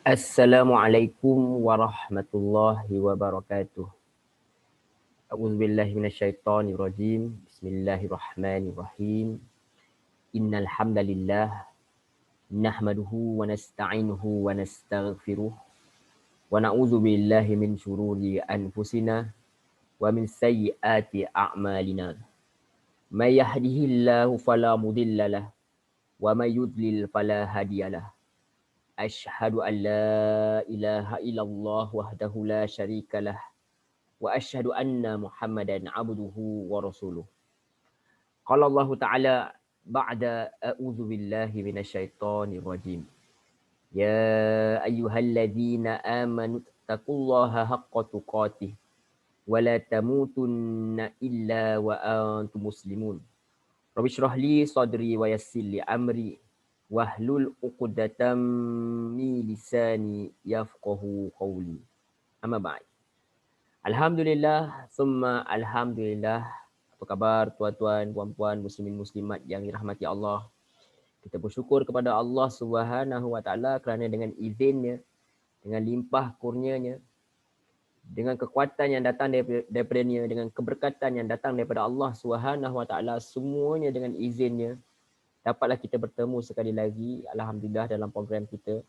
Assalamualaikum warahmatullahi wabarakatuh. A'udzubillahi minasyaitonirrajim. Bismillahirrahmanirrahim. Innal hamdalillah nahmaduhu wa nasta'inuhu wa nastaghfiruh wa na'udzu billahi min syururi anfusina wa min sayyiati a'malina. May yahdihillahu fala mudilla lah wa may yudlil fala hadiyalah. Asyhadu an la ilaha illallah wahdahu la syarikalah wa asyhadu anna Muhammadan abduhu wa rasuluh. Qala Allah Ta'ala ba'da a'udzu billahi minasyaitonir rajim. Ya ayyuhalladzina amanu taqullaha haqqa tuqatih wa la tamutunna illa wa antum muslimun. Rabbi shrah li sadri wa yassir li amri wahlul 'uqdatam min lisani yafqahu qawli. Amma ba'd. Alhamdulillah, summa alhamdulillah. Apa khabar tuan-tuan, puan-puan, muslimin muslimat yang dirahmati Allah. Kita bersyukur kepada Allah Subhanahu Wa Taala kerana dengan izinnya, dengan limpah kurnianya, dengan kekuatan yang datang daripadanya, dengan keberkatan yang datang daripada Allah Subhanahu Wa Taala, semuanya dengan izinnya, dapatlah kita bertemu sekali lagi, alhamdulillah, dalam program kita.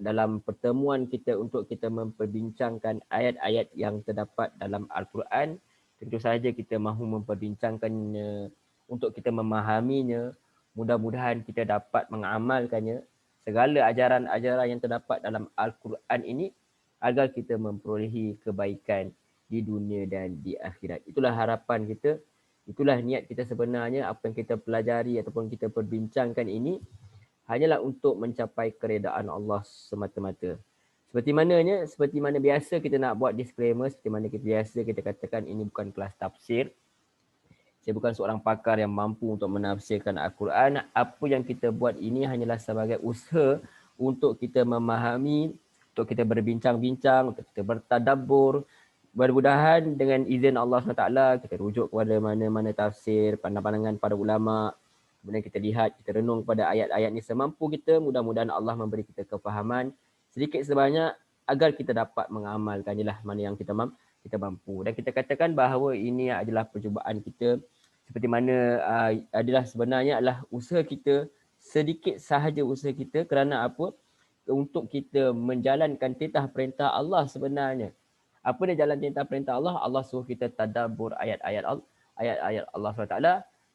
Dalam pertemuan kita untuk kita memperbincangkan ayat-ayat yang terdapat dalam Al-Quran, tentu sahaja kita mahu memperbincangkannya untuk kita memahaminya. Mudah-mudahan kita dapat mengamalkannya, segala ajaran-ajaran yang terdapat dalam Al-Quran ini, agar kita memperolehi kebaikan di dunia dan di akhirat. Itulah harapan kita, itulah niat kita sebenarnya. Apa yang kita pelajari ataupun kita perbincangkan ini hanyalah untuk mencapai keredaan Allah semata-mata. Seperti mana biasa kita nak buat disclaimer, seperti mana biasa kita katakan ini bukan kelas tafsir. Saya bukan seorang pakar yang mampu untuk menafsirkan Al-Quran. Apa yang kita buat ini hanyalah sebagai usaha untuk kita memahami, untuk kita berbincang-bincang, untuk kita bertadabbur. Mudah-mudahan dengan izin Allah SWT, kita rujuk kepada mana-mana tafsir, pandangan-pandangan para ulama'. Kemudian kita lihat, kita renung pada ayat-ayat ni semampu kita. Mudah-mudahan Allah memberi kita kefahaman sedikit sebanyak agar kita dapat mengamalkannya lah mana yang kita mampu. Dan kita katakan bahawa ini adalah percubaan kita. Seperti mana adalah sebenarnya adalah usaha kita, sedikit sahaja usaha kita. Kerana apa? Untuk kita menjalankan titah perintah Allah sebenarnya. Apa dia jalan titah perintah Allah? Allah suruh kita tadabbur ayat-ayat Allah SWT.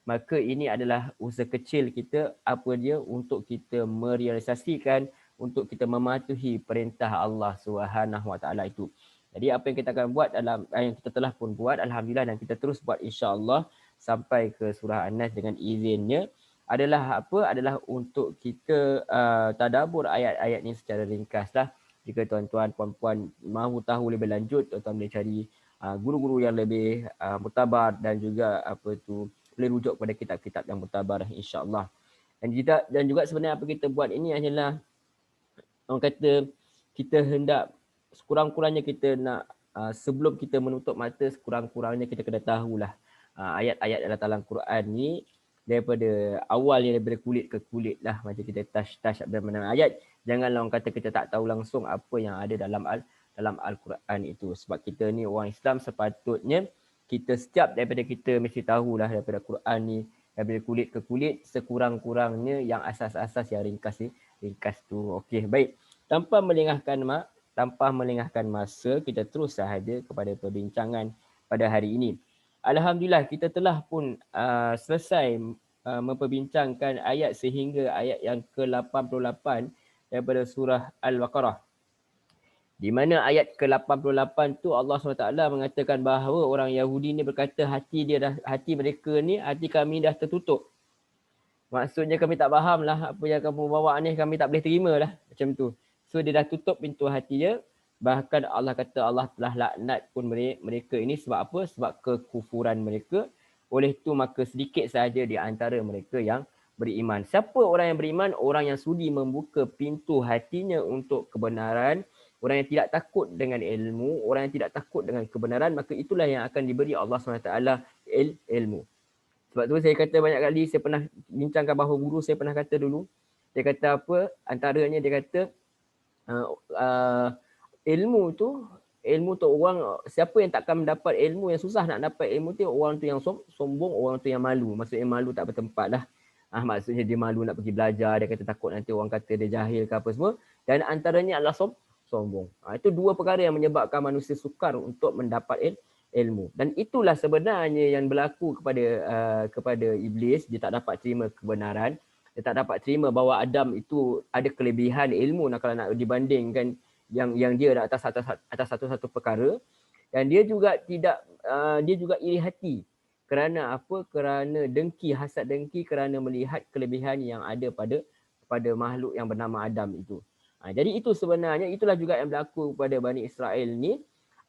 Maka ini adalah usaha kecil kita, apa dia, untuk kita merealisasikan, untuk kita mematuhi perintah Allah Subhanahu Wa Taala itu. Jadi apa yang kita akan buat dalam yang kita telah pun buat, alhamdulillah, dan kita terus buat insya-Allah sampai ke surah An-Nas dengan izinnya, adalah apa? Adalah untuk kita tadabbur ayat-ayat ni secara ringkaslah. Jika tuan-tuan puan-puan mahu tahu lebih lanjut, tuan-tuan boleh cari guru-guru yang lebih mutabar dan juga apa tu boleh rujuk pada kitab-kitab yang mutabar insya-Allah. Dan juga sebenarnya apa kita buat ini hanyalah orang kata kita hendak sekurang-kurangnya kita nak sebelum kita menutup mata, sekurang-kurangnya kita kena tahulah ayat-ayat dalam Quran ni daripada awal ni, daripada kulit ke kulit lah, macam kita touch mana ayat. Janganlah orang kata kita tak tahu langsung apa yang ada dalam Al-Quran itu. Sebab kita ni orang Islam, sepatutnya kita setiap daripada kita mesti tahulah daripada Quran ni, daripada kulit ke kulit, sekurang-kurangnya yang asas-asas yang ringkas tu. Okey, baik. Tanpa melengahkan masa, kita terus sahaja kepada perbincangan pada hari ini. Alhamdulillah, kita telah pun selesai memperbincangkan ayat sehingga ayat yang ke-88 daripada surah Al-Baqarah. Di mana ayat ke-88 tu Allah SWT mengatakan bahawa orang Yahudi ni berkata hati kami dah tertutup. Maksudnya kami tak faham lah apa yang kamu bawa ni, kami tak boleh terima lah. Macam tu. So dia dah tutup pintu hati dia. Bahkan Allah kata Allah telah laknat pun mereka ini sebab apa? Sebab kekufuran mereka. Oleh tu maka sedikit sahaja di antara mereka yang beriman. Siapa orang yang beriman? Orang yang sudi membuka pintu hatinya untuk kebenaran. Orang yang tidak takut dengan ilmu, orang yang tidak takut dengan kebenaran, maka itulah yang akan diberi Allah SWT ilmu. Sebab tu saya kata banyak kali, saya pernah bincangkan bahawa guru saya pernah kata dulu, dia kata apa? Antaranya dia kata, Uh, uh, ilmu tu orang, siapa yang takkan mendapat ilmu, yang susah nak dapat ilmu tu, orang tu yang sombong, orang tu yang malu. Maksudnya malu tak bertempat lah. Maksudnya dia malu nak pergi belajar, dia kata takut nanti orang kata dia jahil ke apa semua. Dan antaranya adalah sombong. Itu dua perkara yang menyebabkan manusia sukar untuk mendapat ilmu. Dan itulah sebenarnya yang berlaku kepada iblis. Dia tak dapat terima kebenaran. Dia tak dapat terima bahawa Adam itu ada kelebihan ilmu kalau nak dibandingkan yang dia atas satu-satu perkara. Dan dia juga iri hati. Kerana apa? Kerana dengki, hasad dengki, kerana melihat kelebihan yang ada pada makhluk yang bernama Adam itu. Jadi itu sebenarnya, itulah juga yang berlaku kepada Bani Israel ni.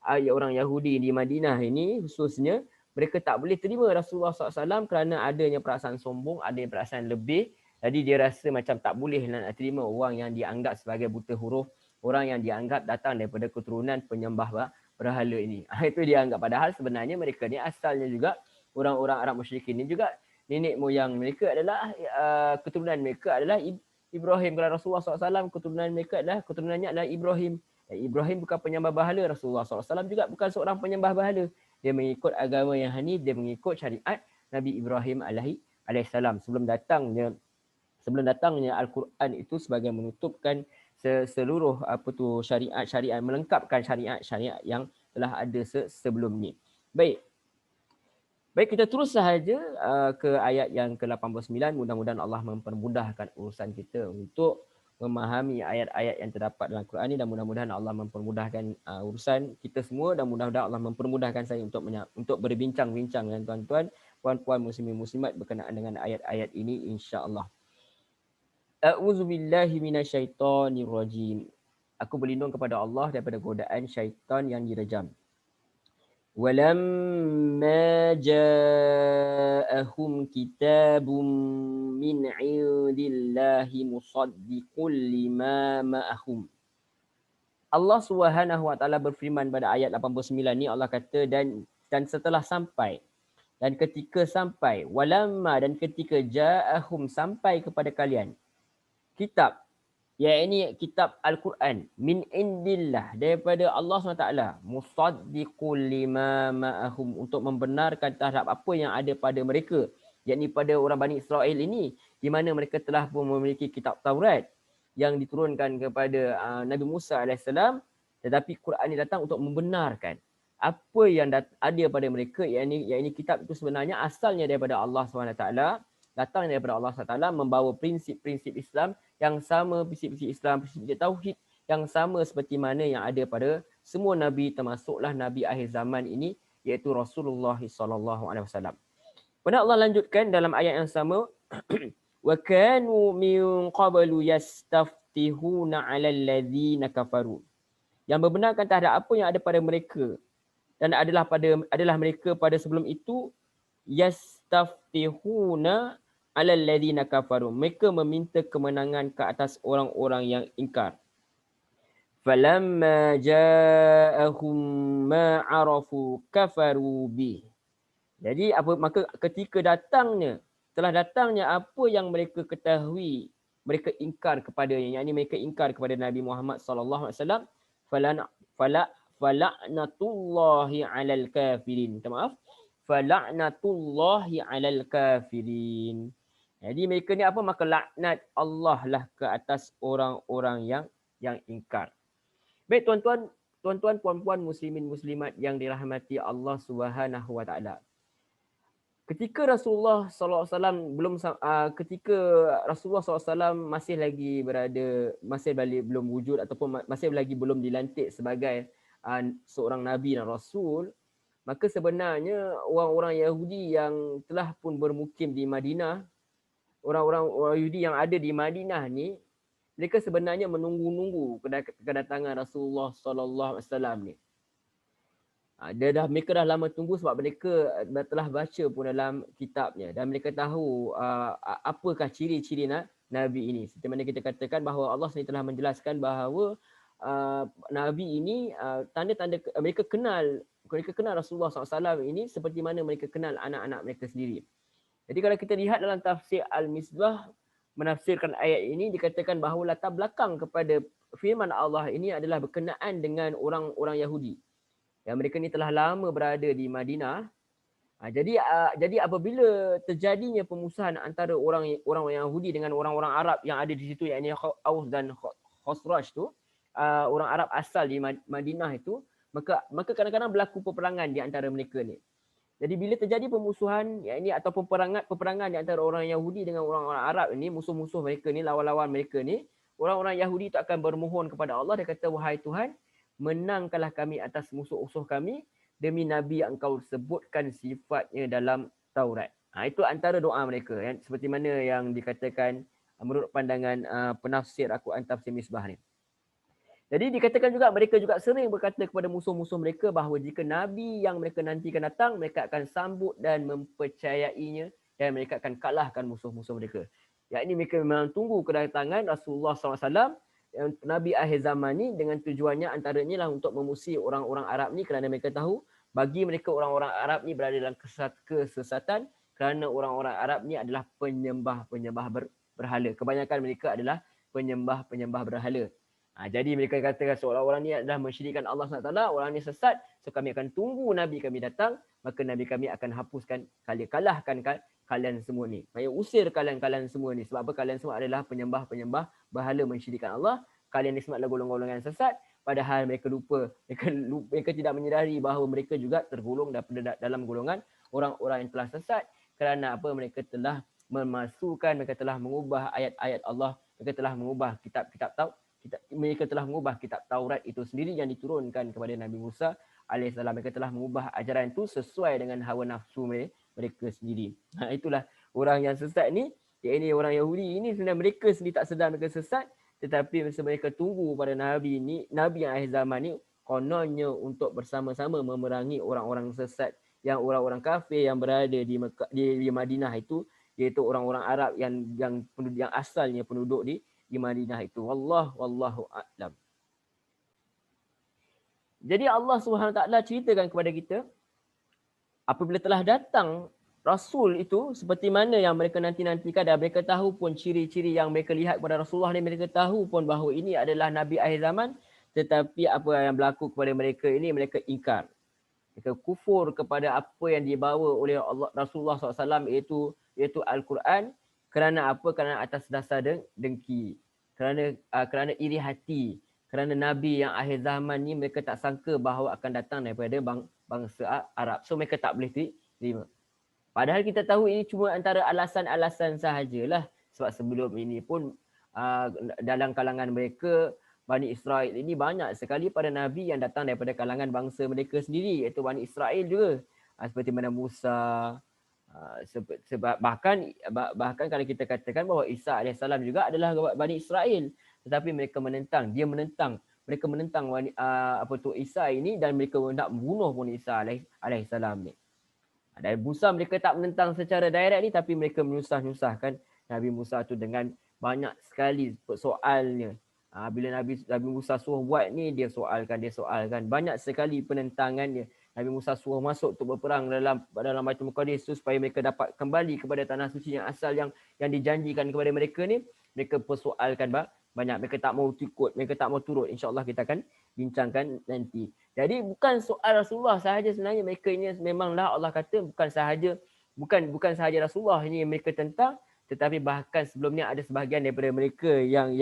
Orang Yahudi di Madinah ini khususnya, mereka tak boleh terima Rasulullah SAW kerana adanya perasaan sombong, adanya perasaan lebih. Jadi dia rasa macam tak boleh nak terima orang yang dianggap sebagai buta huruf, orang yang dianggap datang daripada keturunan penyembah berhala ini. Itu dia anggap, padahal sebenarnya mereka ni asalnya juga orang-orang Arab musyrikin ni juga nenek moyang mereka adalah keturunan mereka adalah Ibrahim. Kalau Rasulullah SAW keturunannya adalah Ibrahim. Dan Ibrahim bukan penyembah berhala, Rasulullah SAW juga bukan seorang penyembah berhala. Dia mengikut agama yang hanif, dia mengikut syariat Nabi Ibrahim alaihissalam. Sebelum datangnya Al-Quran itu sebagai menutupkan seluruh syariat, melengkapkan syariat yang telah ada sebelum ni. Baik, kita terus sahaja ke ayat yang ke-89. Mudah-mudahan Allah mempermudahkan urusan kita untuk memahami ayat-ayat yang terdapat dalam Quran ini, dan mudah-mudahan Allah mempermudahkan urusan kita semua, dan mudah-mudahan Allah mempermudahkan saya untuk berbincang-bincang dengan tuan-tuan, puan-puan muslimin muslimat berkenaan dengan ayat-ayat ini insya-Allah. A'udzubillahi minasyaitonirrajim. Aku berlindung kepada Allah daripada godaan syaitan yang direjam. Walamma ja'ahum kitabun min 'indillahi musaddiqul lima ma'ahum. Allah Subhanahu wa taala berfirman pada ayat 89 ni, Allah kata dan setelah sampai, dan ketika sampai, walamma, dan ketika ja'ahum, sampai kepada kalian, kitab, yakni kitab Al-Quran, min indillah, daripada Allah SWT, musaddiqul lima ma'ahum, untuk membenarkan terhadap apa yang ada pada mereka, yakni pada orang Bani Israel ini, di mana mereka telah pun memiliki kitab Taurat yang diturunkan kepada Nabi Musa AS, tetapi Quran ini datang untuk membenarkan apa yang ada pada mereka, yakni kitab itu sebenarnya asalnya daripada Allah SWT, datang daripada Allah SWT, membawa prinsip-prinsip Islam yang sama, prinsip-prinsip Islam, prinsip tauhid yang sama seperti mana yang ada pada semua Nabi, termasuklah Nabi akhir zaman ini, iaitu Rasulullah SAW. Kemudian Allah lanjutkan dalam ayat yang sama, wa kanu min qablu yastaftihuna 'alal ladzina kafaru. Yang membenarkan terhadap apa yang ada pada mereka, dan adalah mereka pada sebelum itu, yastaftihuna 'alal ladzina kafaru, mereka meminta kemenangan ke atas orang-orang yang ingkar. Falamma ja'ahum ma 'arafu kafaru bih. Jadi maka ketika telah datangnya apa yang mereka ketahui, mereka ingkar kepadanya, yakni mereka ingkar kepada Nabi Muhammad sallallahu alaihi wasallam, fala'natullahi 'alal kafirin. Maaf. Fala'natullahi 'alal kafirin. Jadi mereka ni apa? Maka laknat Allah lah ke atas orang-orang yang ingkar. Baik tuan-tuan, puan-puan muslimin muslimat yang dirahmati Allah Subhanahu wa taala. Ketika Rasulullah SAW masih lagi belum wujud, ataupun masih lagi belum dilantik sebagai seorang nabi dan rasul, maka sebenarnya orang-orang Yahudi yang telah pun bermukim di Madinah, orang-orang Yahudi yang ada di Madinah ni, mereka sebenarnya menunggu-nunggu kedatangan Rasulullah SAW ni. Mereka dah lama tunggu, sebab mereka telah baca pun dalam kitabnya, dan mereka tahu apakah ciri-ciri Nabi ini. Seperti mana kita katakan bahawa Allah sendiri telah menjelaskan bahawa Nabi ini tanda-tanda mereka kenal Rasulullah SAW ini seperti mana mereka kenal anak-anak mereka sendiri. Jadi kalau kita lihat dalam tafsir Al-Misbah, menafsirkan ayat ini dikatakan bahawa latar belakang kepada firman Allah ini adalah berkenaan dengan orang-orang Yahudi. Yang mereka ni telah lama berada di Madinah. Jadi apabila terjadinya pemusuhan antara orang Yahudi dengan orang-orang Arab yang ada di situ, yakni Aus dan Khosraj tu, orang Arab asal di Madinah itu, maka kadang-kadang berlaku peperangan di antara mereka ni. Jadi bila terjadi pemusuhan yakni atau peperangan di antara orang Yahudi dengan orang-orang Arab ini, musuh-musuh mereka ni, lawan-lawan mereka ni, orang-orang Yahudi itu akan bermohon kepada Allah. Dia kata, wahai Tuhan, menangkanlah kami atas musuh-musuh kami demi Nabi yang engkau sebutkan sifatnya dalam Taurat. Itu antara doa mereka. Seperti mana yang dikatakan menurut pandangan penafsir Al-Quran Tafsir Misbah ni. Jadi dikatakan juga mereka juga sering berkata kepada musuh-musuh mereka bahawa jika Nabi yang mereka nantikan datang, mereka akan sambut dan mempercayainya dan mereka akan kalahkan musuh-musuh mereka. Yakni mereka memang tunggu kedatangan Rasulullah SAW, Nabi akhir zaman ni, dengan tujuannya antaranya lah untuk memusuhi orang-orang Arab ni, kerana mereka tahu bagi mereka orang-orang Arab ni berada dalam kesesatan kerana orang-orang Arab ni adalah penyembah-penyembah berhala. Kebanyakan mereka adalah penyembah-penyembah berhala. Jadi mereka katakan seolah orang ni adalah mensyirikkan Allah SWT, orang ni sesat, so kami akan tunggu Nabi kami datang, maka Nabi kami akan hapuskan, kalahkan kalian semua ni. Supaya usir kalian semua ni. Sebab apa? Kalian semua adalah penyembah-penyembah berhala mensyirikkan Allah. Kalian ni semua adalah golongan-golongan sesat, padahal mereka lupa, mereka tidak menyedari bahawa mereka juga tergolong dalam golongan orang-orang yang telah sesat. Kerana apa? Mereka telah memasukkan, mereka telah mengubah ayat-ayat Allah, mereka telah mengubah mereka telah mengubah kitab Taurat itu sendiri yang diturunkan kepada Nabi Musa AS. Mereka telah mengubah ajaran itu sesuai dengan hawa nafsu mereka sendiri. Itulah orang yang sesat ni. Ini orang Yahudi ini sebenarnya mereka sendiri tak sedar mereka sesat, tetapi mereka tunggu pada Nabi ni, Nabi yang akhir zaman ni, kononnya untuk bersama-sama memerangi orang-orang sesat, yang orang-orang kafir yang berada di Madinah itu, iaitu orang-orang Arab yang asalnya penduduk di Madinah itu. Wallahu a'lam. Jadi Allah SWT ceritakan kepada kita, apabila telah datang Rasul itu, seperti mana yang mereka nanti-nantikan, dan mereka tahu pun ciri-ciri yang mereka lihat kepada Rasulullah ni, mereka tahu pun bahawa ini adalah Nabi akhir zaman, tetapi apa yang berlaku kepada mereka ini, mereka ingkar. Mereka kufur kepada apa yang dibawa oleh Allah, Rasulullah SAW, iaitu Al-Quran. Kerana apa? Kerana atas dasar dengki. Kerana iri hati. Kerana Nabi yang akhir zaman ni mereka tak sangka bahawa akan datang daripada bangsa Arab. So mereka tak boleh terima. Padahal kita tahu ini cuma antara alasan-alasan sahajalah. Sebab sebelum ini pun dalam kalangan mereka, Bani Israel ini banyak sekali para Nabi yang datang daripada kalangan bangsa mereka sendiri, iaitu Bani Israel juga. Seperti mana Musa, sebab bahkan kalau kita katakan bahawa Isa AS juga adalah Bani Israel, tetapi mereka menentang Isa ini, dan mereka nak membunuh pun Isa AS ni. Dan Musa mereka tak menentang secara direct ni, tapi mereka menyusah-nyusahkan Nabi Musa tu dengan banyak sekali soalnya. Bila Nabi Musa suruh buat ni, dia soalkan. Banyak sekali penentangannya. Nabi Musa suruh masuk untuk berperang dalam Baitul Maqdis supaya mereka dapat kembali kepada tanah suci yang asal yang dijanjikan kepada mereka ni. Mereka persoalkan banyak. Mereka tak mau ikut, mereka tak mau turut. InsyaAllah kita akan bincangkan nanti. Jadi bukan soal Rasulullah sahaja sebenarnya mereka ini, memanglah Allah kata bukan sahaja Rasulullah ini mereka tentang, tetapi bahkan sebelumnya ada sebahagian daripada mereka yang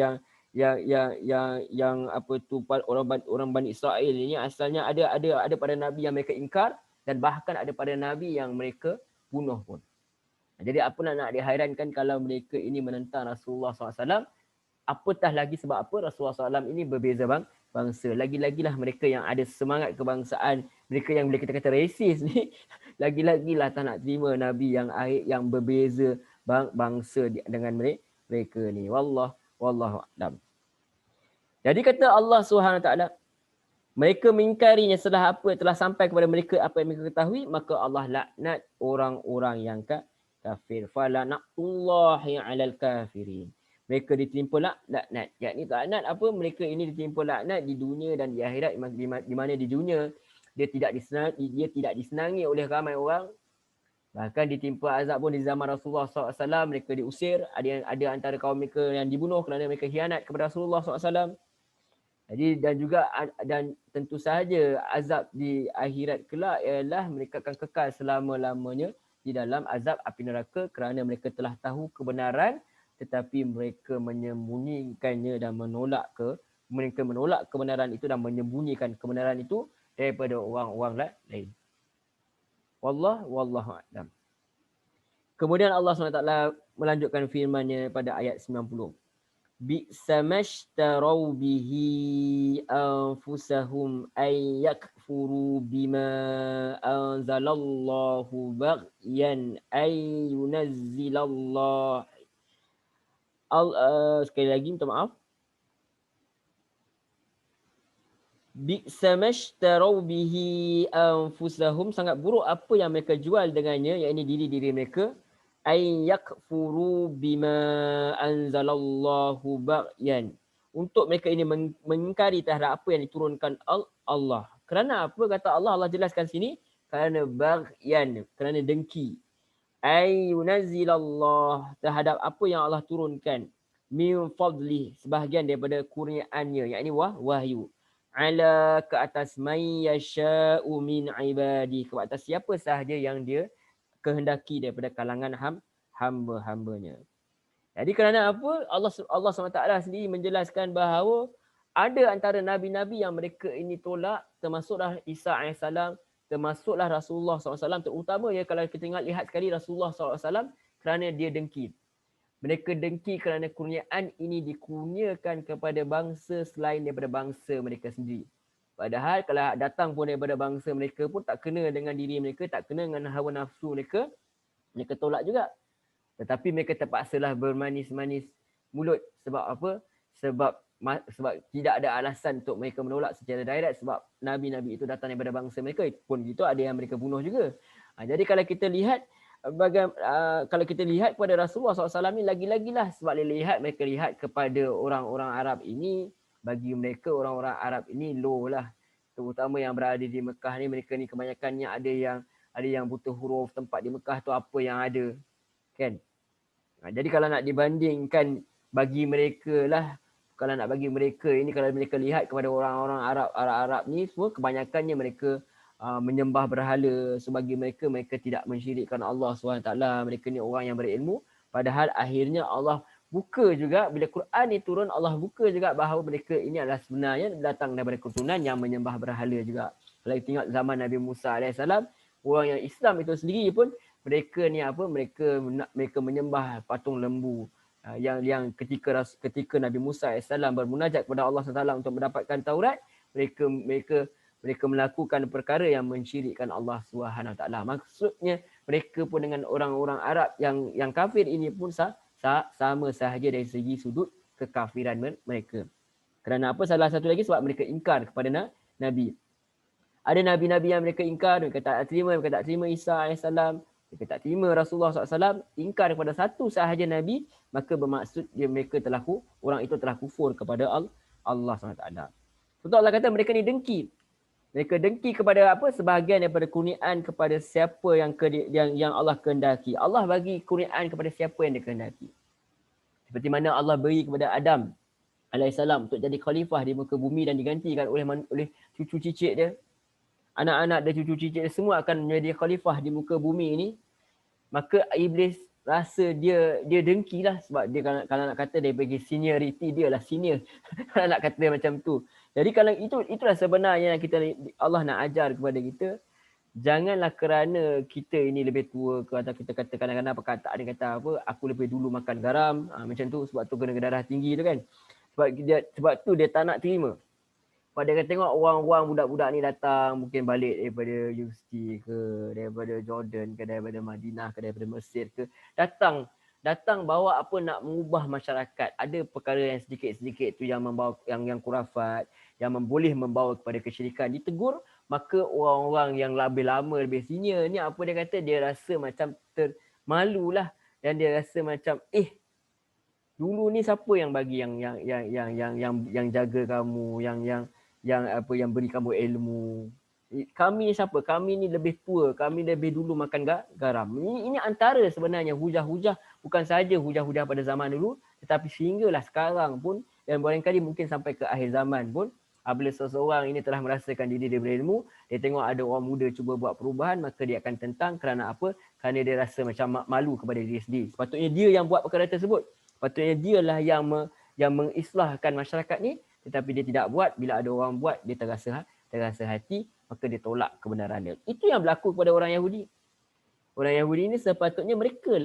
orang Bani Israel ini asalnya ada pada Nabi yang mereka ingkar, dan bahkan ada pada Nabi yang mereka bunuh pun. Jadi apa nak dihairankan kalau mereka ini menentang Rasulullah SAW, apatah lagi sebab apa Rasulullah SAW ini berbeza bangsa. Lagi-lagilah mereka yang ada semangat kebangsaan, mereka yang boleh kita kata resis ni, lagi-lagilah tak nak terima Nabi yang berbeza bangsa dengan mereka ni. Wallahu a'lam. Jadi kata Allah SWT, mereka mengingkarinya setelah apa telah sampai kepada mereka apa yang mereka ketahui, maka Allah laknat orang-orang yang kafir. Falanaqtullahi 'alal kafirin. Mereka ditimpa laknat. Yakni laknat apa? Mereka ini ditimpa laknat di dunia dan di akhirat, di mana di dunia dia tidak disenangi oleh ramai orang, Bahkan ditimpa azab pun di zaman Rasulullah SAW, mereka diusir. Ada antara kaum mereka yang dibunuh kerana mereka khianat kepada Rasulullah SAW. Jadi dan tentu sahaja azab di akhirat kelak ialah mereka akan kekal selama-lamanya di dalam azab api neraka kerana mereka telah tahu kebenaran tetapi mereka menyembunyikannya dan mereka menolak kebenaran itu dan menyembunyikan kebenaran itu daripada orang-orang lain. Wallahu a'lam. Kemudian Allah SWT melanjutkan firman-Nya pada ayat 90. Bi'sa mashtarau bihi anfusahum ay yakfuru bima anzalallahu baghyan ay yunazzilallah. Sekali lagi minta maaf. Bi'sa mashtarau bihi anfusahum, sangat buruk apa yang mereka jual dengannya, iaitu diri-diri mereka. Ay yakfuru bima anzalallahu baghyan, untuk mereka ini mengingkari terhadap apa yang diturunkan Allah. Kerana apa kata Allah? Allah jelaskan sini, kerana baghyan, kerana dengki. Ay yunazzilallah, terhadap apa yang Allah turunkan. Min fadli, sebahagian daripada kurniaannya, iaitu wahyu. Ala, ke atas man yasha'u min ibadi, ke atas siapa sahaja yang dia kehendaki daripada kalangan hamba-hambanya. Jadi kerana apa? Allah SWT sendiri menjelaskan bahawa ada antara nabi-nabi yang mereka ini tolak, termasuklah Isa AS, termasuklah Rasulullah SAW, terutama ya kalau kita lihat sekali Rasulullah SAW, kerana dia dengki. Mereka dengki kerana kurniaan ini dikurniakan kepada bangsa selain daripada bangsa mereka sendiri. Padahal kalau datang pun daripada bangsa mereka pun tak kena dengan diri mereka, tak kena dengan hawa nafsu mereka, mereka tolak juga. Tetapi mereka terpaksalah bermanis-manis mulut. Sebab apa? Sebab tidak ada alasan untuk mereka menolak secara direct, sebab nabi-nabi itu datang daripada bangsa mereka. Pun gitu ada yang mereka bunuh juga. Jadi kalau kita lihat kalau kita lihat kepada Rasulullah SAW ni, lagi-lagilah sebab mereka lihat kepada orang-orang Arab ini, bagi mereka orang-orang Arab ini low lah, terutama yang berada di Mekah ni. Mereka ni kebanyakannya ada yang buta huruf, tempat di Mekah tu apa yang ada kan. Jadi kalau nak dibandingkan bagi mereka lah, kalau nak bagi mereka ini, kalau mereka lihat kepada orang-orang Arab ni semua, kebanyakannya mereka menyembah berhala. Sebagi mereka tidak mensyirikkan Allah SWT. Mereka ni orang yang berilmu. Padahal akhirnya Allah buka juga, bila Quran ni turun, Allah buka juga bahawa mereka ini adalah sebenarnya datang daripada keturunan yang menyembah berhala juga. Kalau kita tengok zaman Nabi Musa AS, orang yang Islam itu sendiri pun mereka ni apa, mereka menyembah patung lembu. Yang ketika Nabi Musa AS bermunajat kepada Allah SWT untuk mendapatkan Taurat, mereka melakukan perkara yang mensyirikkan Allah SWT. Maksudnya mereka pun dengan orang-orang Arab yang kafir ini pun sama sahaja dari segi sudut kekafiran mereka. Kerana apa? Salah satu lagi sebab mereka ingkar kepada Nabi. Ada nabi-nabi yang mereka ingkar, mereka tak terima Isa AS, mereka tak terima Rasulullah SAW, ingkar kepada satu sahaja Nabi, maka bermaksud orang itu telah kufur kepada Allah SWT. Betul, Allah kata mereka ni dengki. Mereka dengki kepada apa? Sebahagian daripada kurniaan kepada siapa yang Allah kehendaki. Allah bagi kurniaan kepada siapa yang dia kehendaki. Seperti mana Allah beri kepada Adam AS untuk jadi khalifah di muka bumi dan digantikan oleh cucu cicit dia. Anak-anak dan cucu cicit dia semua akan menjadi khalifah di muka bumi ini. Maka iblis rasa dia dengki lah, sebab dia kalau nak kata dari bagi seniority, dia lah senior. Kalau nak kata macam tu. Jadi kalau itulah sebenarnya yang Allah nak ajar kepada kita. Janganlah kerana kita ini lebih tua ke, atau kita kata kadang-kadang perkataan dia kata apa, aku lebih dulu makan garam, macam tu, sebab tu kena darah tinggi tu kan. Sebab tu dia tak nak terima. Pada kita tengok orang-orang budak-budak ni datang, mungkin balik daripada universiti ke, daripada Jordan ke, daripada Madinah ke, daripada Mesir ke, datang bawa apa, nak mengubah masyarakat. Ada perkara yang sedikit-sedikit tu yang membawa yang kurafat, yang boleh membawa kepada kesyirikan, ditegur. Maka orang-orang yang lebih lama, lebih senior ni, apa dia kata, dia rasa macam termalulah, dan dia rasa macam dulu ni siapa yang bagi yang jaga kamu, yang beri kamu ilmu. Kami siapa? Kami ni lebih tua, kami lebih dulu makan garam. Ini antara sebenarnya hujah-hujah, bukan saja hujah-hujah pada zaman dulu, tetapi sehinggalah sekarang pun, dan barangkali mungkin sampai ke akhir zaman pun, apabila seseorang ini telah merasakan diri dia berilmu, dia tengok ada orang muda cuba buat perubahan, maka dia akan tentang. Kerana apa? Kerana dia rasa macam malu kepada diri sendiri. Sepatutnya dia yang buat perkara tersebut. Sepatutnya dialah yang mengislahkan masyarakat ni, tetapi dia tidak buat. Bila ada orang buat, dia terasa hati, maka dia tolak kebenaran dia. Itu yang berlaku kepada orang Yahudi. Orang Yahudi ni sepatutnya mereka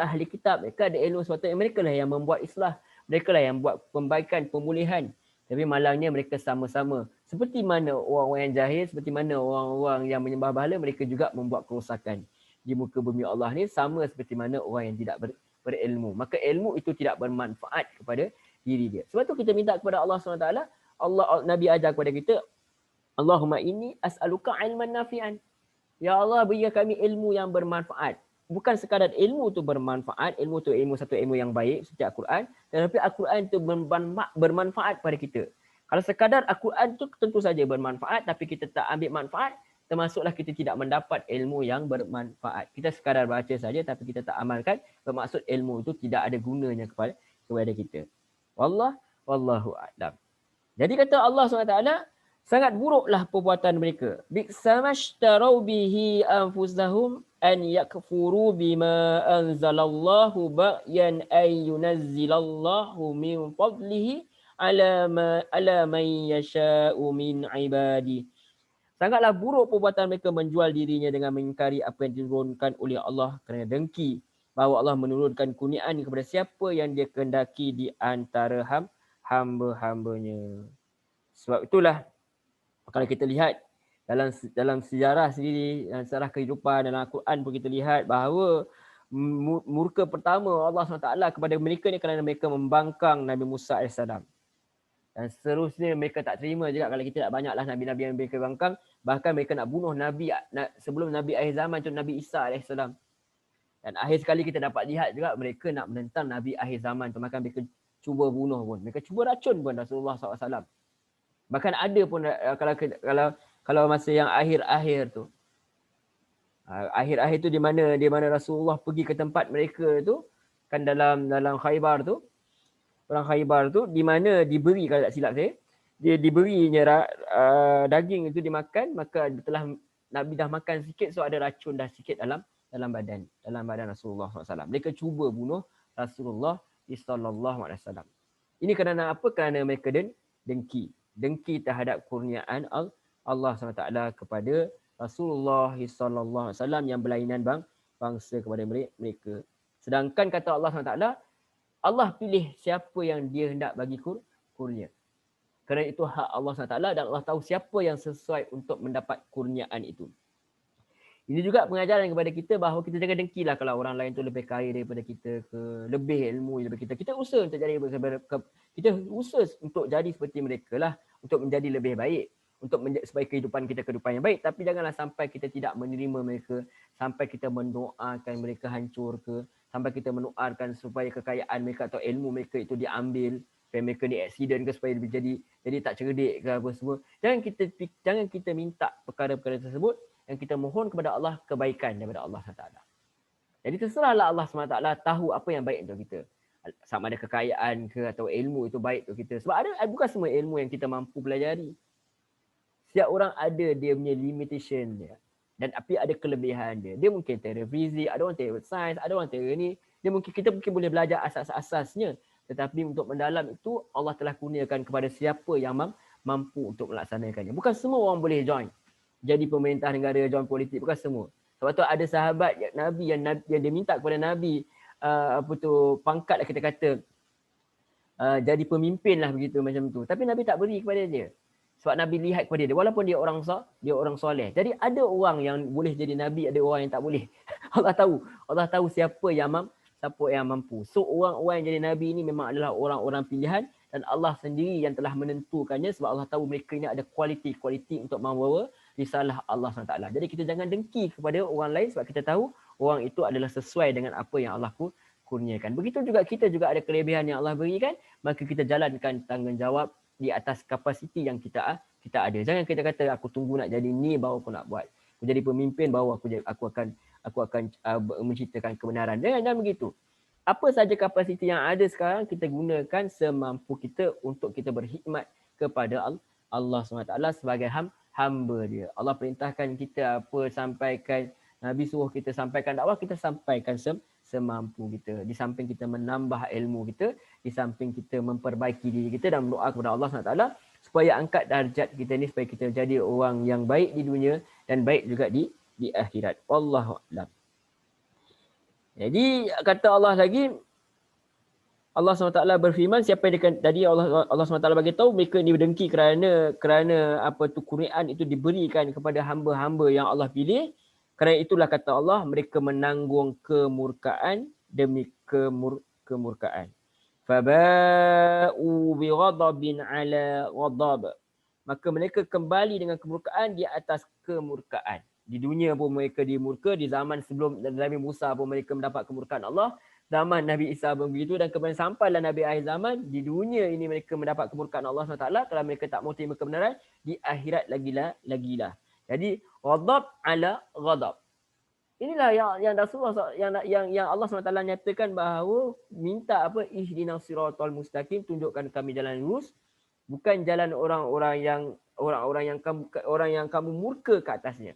ahli kitab, mereka ada ilmu, sepatutnya mereka lah yang membuat islah, mereka lah yang buat pembaikan, pemulihan. Tapi malangnya mereka sama-sama. Seperti mana orang-orang yang jahil, seperti mana orang-orang yang menyembah berhala, mereka juga membuat kerosakan di muka bumi Allah ni, sama seperti mana orang yang tidak berilmu. Maka ilmu itu tidak bermanfaat kepada diri dia. Sebab tu kita minta kepada Allah SWT, Nabi ajar kepada kita, Allahumma inni as'aluka ilman nafi'an. Ya Allah, berikan kami ilmu yang bermanfaat. Bukan sekadar ilmu tu bermanfaat, ilmu tu satu ilmu yang baik seperti Al-Quran, tetapi Al-Quran tu bermanfaat pada kita. Kalau sekadar Al-Quran tu tentu saja bermanfaat, tapi kita tak ambil manfaat, termasuklah kita tidak mendapat ilmu yang bermanfaat. Kita sekadar baca saja tapi kita tak amalkan, bermaksud ilmu itu tidak ada gunanya kepada kita. Wallahu a'lam. Jadi kata Allah SWT, sangat buruklah perbuatan mereka. Bi'samastarau bihi anfusahum an yakfuru bima anzalallahu ba'yan ay yunazzilallahu min fadlihi ala man yasha'u min ibadi. Sangatlah buruk perbuatan mereka menjual dirinya dengan mengingkari apa yang diturunkan oleh Allah kerana dengki bahawa Allah menurunkan kurniaan kepada siapa yang dia kehendaki di antara hamba-hambanya. Sebab itulah kalau kita lihat dalam sejarah sendiri, dalam sejarah kehidupan, dalam Al-Quran pun kita lihat bahawa murka pertama Allah SWT kepada mereka ni kerana mereka membangkang Nabi Musa AS. Dan seterusnya mereka tak terima juga kalau kita tak banyaklah Nabi-Nabi yang mereka bangkang. Bahkan mereka nak bunuh Nabi sebelum Nabi akhir zaman tu, Nabi Isa AS. Dan akhir sekali kita dapat lihat juga mereka nak menentang Nabi akhir zaman tu. Maka mereka cuba bunuh pun. Mereka cuba racun pun Rasulullah SAW. Bahkan ada pun kalau masa yang akhir-akhir tu. Akhir-akhir tu di mana Rasulullah pergi ke tempat mereka tu, kan dalam Khaybar tu. Orang Khaybar tu di mana diberi, kalau tak silap saya, dia diberinya daging itu dimakan, maka setelah Nabi dah makan sikit, so ada racun dah sikit dalam badan Rasulullah SAW. Mereka cuba bunuh Rasulullah SAW. Ini kerana apa? Kerana mereka dengki terhadap kurniaan Allah SWT kepada Rasulullah SAW yang berlainan bangsa kepada mereka. Sedangkan kata Allah SWT, Allah pilih siapa yang dia hendak bagi kurnia. Kerana itu hak Allah SWT dan Allah tahu siapa yang sesuai untuk mendapat kurniaan itu. Ini juga pengajaran kepada kita bahawa kita jangan dengkilah kalau orang lain tu lebih kaya daripada kita, ke lebih ilmu daripada kita. Kita usaha untuk jadi seperti mereka lah, untuk menjadi lebih baik, supaya kehidupan kita kehidupan yang baik. Tapi janganlah sampai kita tidak menerima mereka, sampai kita mendoakan mereka hancur ke, sampai kita mendoakan supaya kekayaan mereka atau ilmu mereka itu diambil, supaya mereka ni accident ke, supaya jadi tak cerdik ke apa semua. Jangan kita minta perkara-perkara tersebut, yang kita mohon kepada Allah kebaikan daripada Allah SWT. Jadi terserahlah Allah SWT tahu apa yang baik untuk kita. Sama ada kekayaan ke atau ilmu itu baik untuk kita. Sebab bukan semua ilmu yang kita mampu pelajari. Setiap orang ada dia punya limitation dia. Dan tapi ada kelebihan dia. Dia mungkin teori fizik, ada orang teori sains, ada orang teori ni. Kita mungkin boleh belajar asas-asasnya. Tetapi untuk mendalam itu, Allah telah kurniakan kepada siapa yang mampu untuk melaksanakannya. Bukan semua orang boleh join jadi pemerintah negara, join politik, bukan semua. Sebab tu ada sahabat Nabi yang dia minta kepada Nabi pangkat lah kita kata, jadi pemimpin lah begitu macam tu. Tapi Nabi tak beri kepada dia. Sebab Nabi lihat kepada dia, walaupun dia orang soleh. Jadi ada orang yang boleh jadi Nabi, ada orang yang tak boleh. Allah tahu siapa yang mampu. So orang-orang yang jadi Nabi ini memang adalah orang-orang pilihan, dan Allah sendiri yang telah menentukannya, sebab Allah tahu mereka ini ada kualiti untuk membawa risalah Allah SWT. Jadi kita jangan dengki kepada orang lain, sebab kita tahu orang itu adalah sesuai dengan apa yang Allah kurniakan. Begitu juga kita juga ada kelebihan yang Allah berikan, maka kita jalankan tanggungjawab di atas kapasiti yang kita kita ada. Jangan kita kata aku tunggu nak jadi ni baru aku nak buat. Aku jadi pemimpin baru aku akan menciptakan kebenaran. Jangan begitu. Apa saja kapasiti yang ada sekarang kita gunakan semampu kita untuk kita berkhidmat kepada Allah SWT sebagai hamba dia. Allah perintahkan kita apa sampaikan, Nabi suruh kita sampaikan dakwah, kita sampaikan semampu kita. Di samping kita menambah ilmu kita, di samping kita memperbaiki diri kita dan berdoa kepada Allah SWT supaya angkat darjat kita ni, supaya kita jadi orang yang baik di dunia dan baik juga di akhirat. Wallahu a'lam. Jadi kata Allah lagi, Allah SWT berfirman, siapa yang tadi Allah SWT bagi tahu mereka ni berdengki kerana apa tu Quran itu diberikan kepada hamba-hamba yang Allah pilih. Kerana itulah kata Allah, mereka menanggung kemurkaan demi kemurkaan. Faba'u bighadabin ala ghadab. Maka mereka kembali dengan kemurkaan di atas kemurkaan. Di dunia pun mereka dimurka, di zaman sebelum Nabi Musa pun mereka mendapat kemurkaan Allah. Zaman Nabi Isa pun begitu, dan kemudian sampailah Nabi akhir zaman, di dunia ini mereka mendapat kemurkaan Allah SWT kalau mereka tak mau terima kebenaran, di akhirat lagilah. Jadi ghadab ala ghadab. Inilah yang Rasulullah yang Allah SWT nyatakan bahawa minta apa, ihdinas siratal mustaqim, tunjukkan kami jalan lurus, bukan jalan orang-orang yang kamu murka ke atasnya.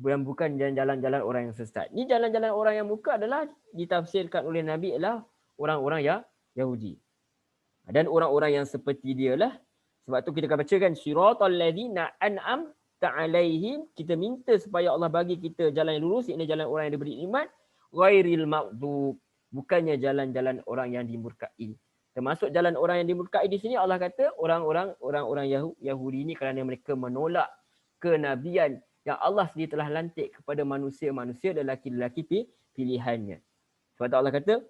Bukan jalan-jalan orang yang sesat. Ini jalan-jalan orang yang murka adalah ditafsirkan oleh Nabi adalah orang-orang yang Yahudi. Dan orang-orang yang seperti dia lah. Sebab tu kita akan bacakan siratal ladzina an'amta alaihim. Kita minta supaya Allah bagi kita jalan yang lurus, iaitu jalan orang yang diberi iman. Ghairil maghdub, bukannya jalan-jalan orang yang dimurkai. Termasuk jalan orang yang dimurkai di sini Allah kata orang-orang Yahudi ini kerana mereka menolak kenabian yang Allah sendiri telah lantik kepada manusia-manusia dan lelaki-lelaki pilihannya. Sebab tu Allah kata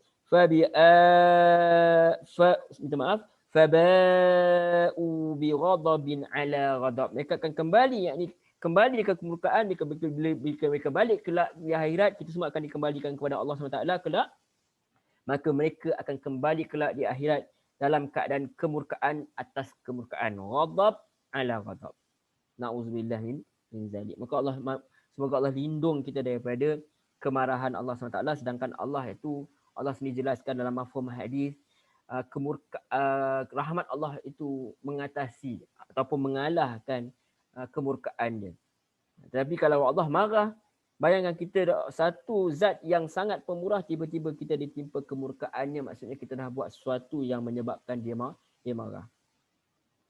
faba'u bi ghadabin ala ghadab. Mereka akan kembali, yakni kembali ke kemurkaan, mereka balik kelak di akhirat, kita semua akan dikembalikan kepada Allah SWT kelak. Maka mereka akan kembali kelak di akhirat dalam keadaan kemurkaan atas kemurkaan. Ghadab ala ghadab. Na'udzubillah min zalik. Maka semoga Allah lindung kita daripada kemarahan Allah SWT, sedangkan Allah sendiri jelaskan dalam mafhum hadis, rahmat Allah itu mengatasi ataupun mengalahkan kemurkaannya. Tapi kalau Allah marah, bayangkan kita satu zat yang sangat pemurah, tiba-tiba kita ditimpa kemurkaannya, maksudnya kita dah buat sesuatu yang menyebabkan dia marah.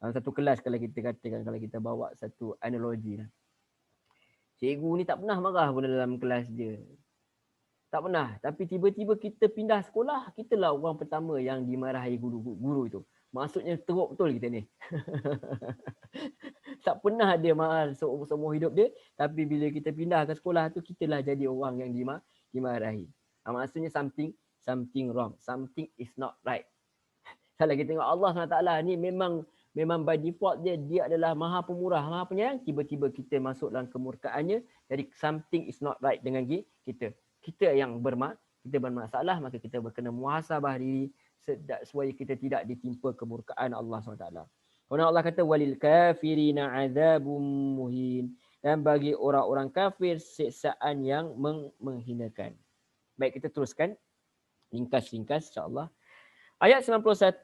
Dalam satu kelas, kalau kita katakan, kalau kita bawa satu analogi lah, cikgu ni tak pernah marah pun dalam kelas dia. Tak pernah. Tapi tiba-tiba kita pindah sekolah, kitalah orang pertama yang dimarahi guru itu. Maksudnya teruk betul kita ni. Tak pernah dia marah seumur hidup dia. Tapi bila kita pindah ke sekolah tu, kitalah jadi orang yang dimarahi. Maksudnya something wrong. Something is not right. Kalau kita tengok Allah SWT ni memang by default dia adalah maha pemurah, maha penyayang. Tiba-tiba kita masuk dalam kemurkaannya, jadi something is not right dengan kita. Kita yang bermasalah, maka kita berkena muhasabah diri supaya kita tidak ditimpa kemurkaan Allah SWT. Kerana Allah kata walil kafirina azabun muhin, dan bagi orang-orang kafir siksaan yang menghinakan. Baik, kita teruskan ringkas insya-Allah. Ayat 91